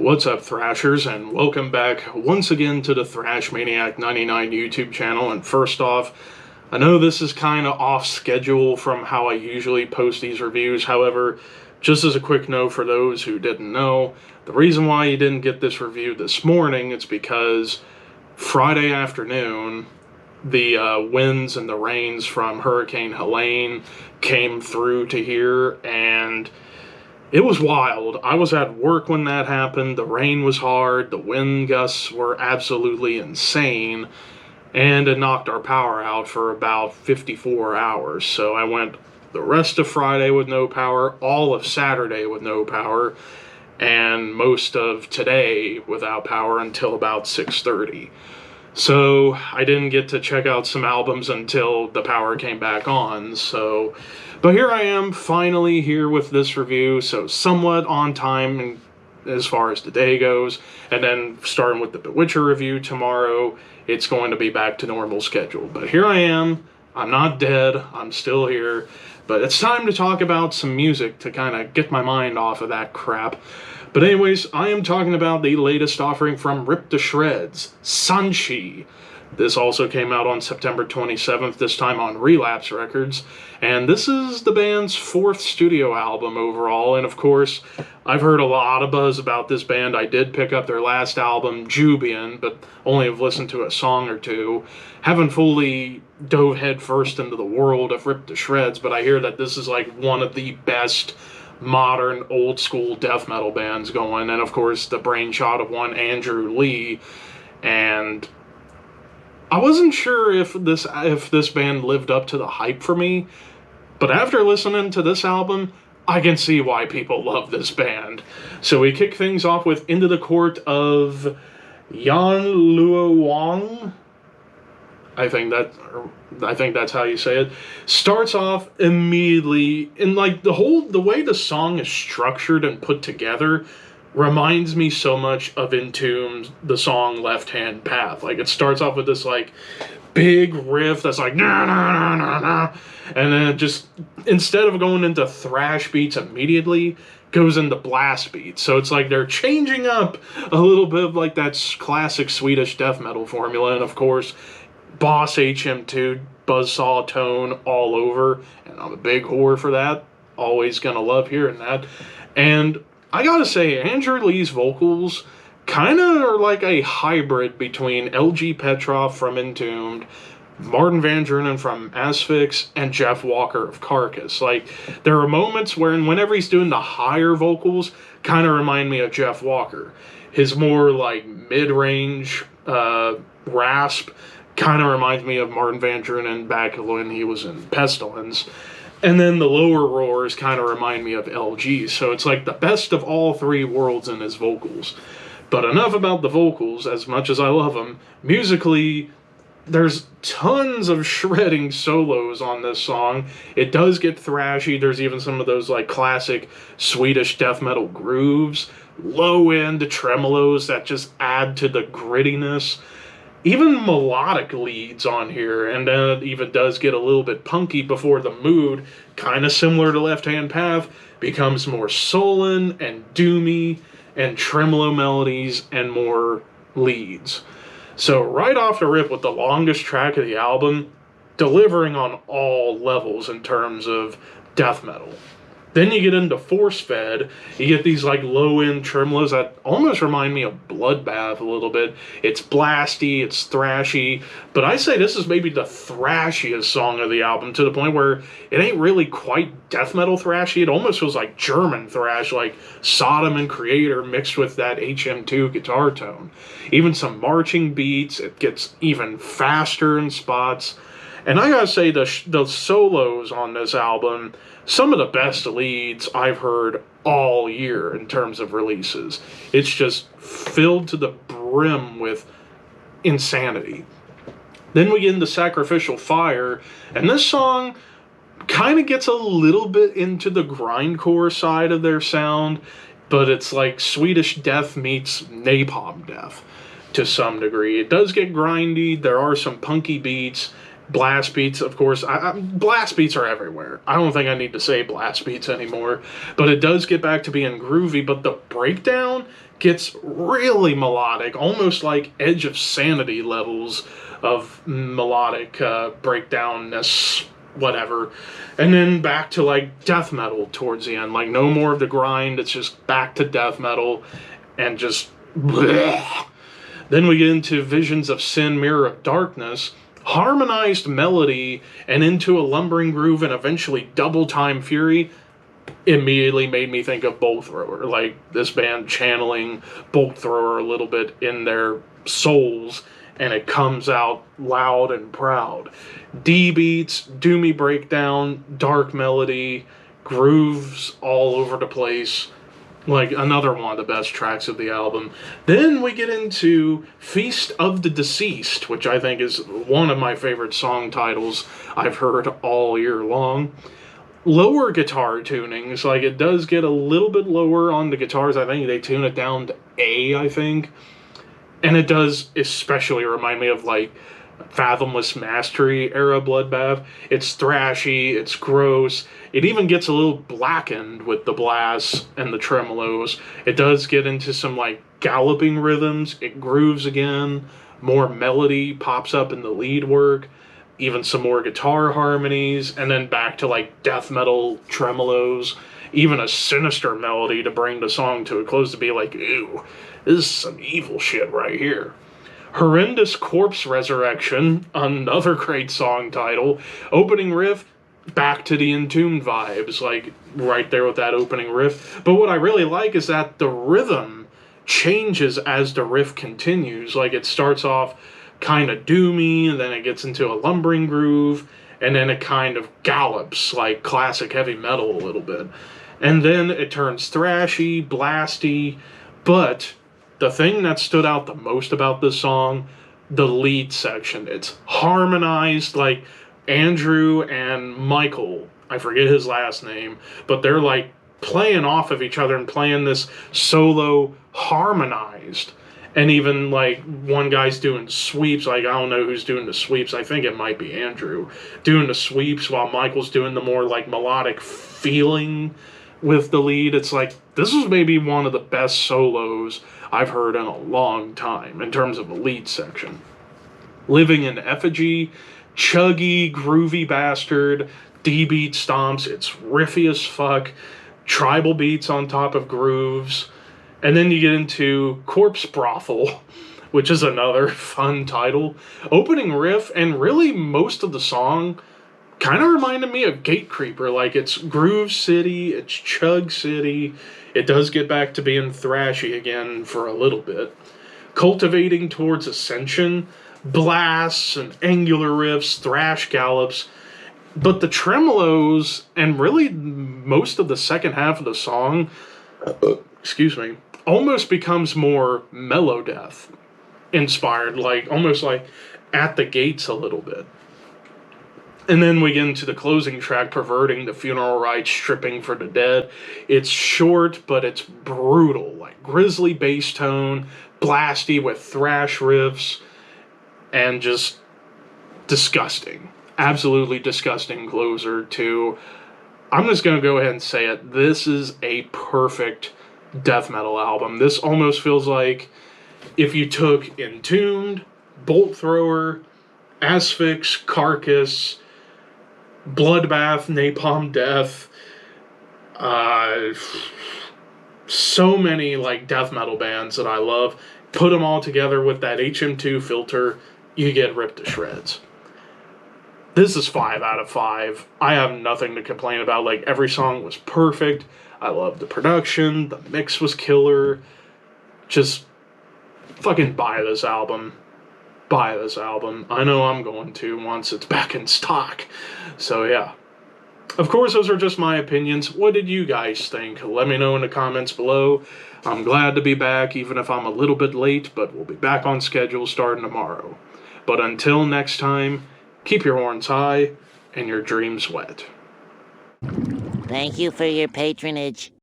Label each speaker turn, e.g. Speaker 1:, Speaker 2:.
Speaker 1: What's up, Thrashers, and welcome back once again to the Thrash Maniac 99 YouTube channel. And first off, I know this is kind of off schedule from how I usually post these reviews. However, just as a quick note for those who didn't know, the reason why you didn't get this review this morning is because Friday afternoon, the winds and the rains from Hurricane Helene came through to here, and it was wild. I was at work when that happened. The rain was hard. The wind gusts were absolutely insane. And it knocked our power out for about 54 hours. So I went the rest of Friday with no power, all of Saturday with no power, and most of today without power until about 6:30. So I didn't get to check out some albums until the power came back on. But here I am, finally here with this review, so somewhat on time as far as the day goes. And then starting with the Bewitcher review tomorrow, it's going to be back to normal schedule. But here I am, I'm not dead, I'm still here. But it's time to talk about some music to kind of get my mind off of that crap. But anyways, I am talking about the latest offering from Ripped to Shreds, SANSHI. This also came out on September 27th, this time on Relapse Records. And this is the band's 4th studio album overall. And of course, I've heard a lot of buzz about this band. I did pick up their last album, Jubian, but only have listened to a song or two. Haven't fully dove headfirst into the world of Ripped to Shreds, but I hear that this is like one of the best modern old school death metal bands going, and of course the brainchild of one Andrew Lee. And I wasn't sure if this band lived up to the hype for me, but after listening to this album, I can see why people love this band. So we kick things off with Into the Court of Yan Luo Wang. I think that's how you say it. Starts off immediately, and like the way the song is structured and put together reminds me so much of Entombed's the song Left Hand Path. Like, it starts off with this like big riff that's like na na na na na, and then it just, instead of going into thrash beats immediately, goes into blast beats. So it's like they're changing up a little bit of like that classic Swedish death metal formula. And of course, Boss HM2 buzzsaw tone all over, and I'm a big whore for that. Always gonna love hearing that. And I gotta say, Andrew Lee's vocals kind of are like a hybrid between L.G. Petrov from Entombed, Martin Van Drunen from Asphyx, and Jeff Walker of Carcass. Like, there are moments whenever he's doing the higher vocals, kind of remind me of Jeff Walker. His more like mid-range rasp kind of reminds me of Martin Van Drunen back when he was in Pestilence. And then the lower roars kind of remind me of LG. So it's like the best of all three worlds in his vocals. But enough about the vocals, as much as I love them. Musically, there's tons of shredding solos on this song. It does get thrashy. There's even some of those like classic Swedish death metal grooves. Low-end tremolos that just add to the grittiness. Even melodic leads on here, and then it even does get a little bit punky before the mood, kind of similar to Left Hand Path, becomes more sullen and doomy, and tremolo melodies and more leads. So right off the rip with the longest track of the album, delivering on all levels in terms of death metal. Then you get into Force Fed, you get these like low-end tremolos that almost remind me of Bloodbath a little bit. It's blasty, it's thrashy, but I say this is maybe the thrashiest song of the album, to the point where it ain't really quite death metal thrashy. It almost feels like German thrash, like Sodom and Creator mixed with that HM2 guitar tone. Even some marching beats, it gets even faster in spots. And I gotta say, the solos on this album, some of the best leads I've heard all year in terms of releases. It's just filled to the brim with insanity. Then we get into Sacrificial Fire, and this song kind of gets a little bit into the grindcore side of their sound, but it's like Swedish death meets napalm death to some degree. It does get grindy, there are some punky beats, Blast beats, of course. Blast beats are everywhere. I don't think I need to say blast beats anymore. But it does get back to being groovy, but the breakdown gets really melodic, almost like Edge of Sanity levels of melodic breakdownness, whatever. And then back to like death metal towards the end. Like no more of the grind, it's just back to death metal and just bleh. Then we get into Visions of Sin, Mirror of Darkness, harmonized melody, and into a lumbering groove and eventually double time fury. Immediately made me think of Bolt Thrower, like this band channeling Bolt Thrower a little bit in their souls, and it comes out loud and proud. D beats, doomy breakdown, dark melody, grooves all over the place. Like another one of the best tracks of the album. Then we get into Feast of the Deceased, which I think is one of my favorite song titles I've heard all year long. Lower guitar tunings, like it does get a little bit lower on the guitars. I think they tune it down to A, I think. And it does especially remind me of like Fathomless Mastery era Bloodbath. It's thrashy, it's gross. It even gets a little blackened with the blasts and the tremolos. It does get into some like galloping rhythms. It grooves again. More melody pops up in the lead work. Even some more guitar harmonies. And then back to like death metal tremolos. Even a sinister melody to bring the song to a close, to be like, ew, this is some evil shit right here. Horrendous Corpse Resurrection, another great song title. Opening riff, back to the Entombed vibes, like right there with that opening riff. But what I really like is that the rhythm changes as the riff continues. Like it starts off kind of doomy, and then it gets into a lumbering groove, and then it kind of gallops like classic heavy metal a little bit. And then it turns thrashy, blasty, but the thing that stood out the most about this song, the lead section. It's harmonized, like Andrew and Michael, I forget his last name, but they're like playing off of each other and playing this solo harmonized. And even like one guy's doing sweeps, like I don't know who's doing the sweeps, I think it might be Andrew, doing the sweeps while Michael's doing the more like melodic feeling with the lead. It's like, this is maybe one of the best solos I've heard in a long time in terms of a lead section. Living in Effigy, chuggy, groovy bastard, D-beat stomps, it's riffy as fuck, tribal beats on top of grooves. And then you get into Corpse Brothel, which is another fun title. Opening riff, and really most of the song kind of reminded me of Gatecreeper. Like, it's Groove City, it's Chug City. It does get back to being thrashy again for a little bit. Cultivating towards Ascension, blasts and angular riffs, thrash gallops. But the tremolos, and really most of the second half of the song, excuse me, almost becomes more Melodeath inspired, like almost like At the Gates a little bit. And then we get into the closing track, Perverting the Funeral Rites, Stripping for the Dead. It's short, but it's brutal. Like grisly bass tone, blasty with thrash riffs, and just disgusting. Absolutely disgusting closer to... I'm just going to go ahead and say it. This is a perfect death metal album. This almost feels like if you took Entombed, Bolt Thrower, Asphyx, Carcass, Bloodbath, Napalm Death, so many like death metal bands that I love, put them all together with that HM2 filter, you get ripped to shreds. This is 5 out of 5. I have nothing to complain about. Like, every song was perfect. I loved the production. The mix was killer. Just fucking buy this album. Buy this album. I know I'm going to once it's back in stock. So yeah. Of course, those are just my opinions. What did you guys think? Let me know in the comments below. I'm glad to be back, even if I'm a little bit late, but we'll be back on schedule starting tomorrow. But until next time, keep your horns high and your dreams wet.
Speaker 2: Thank you for your patronage.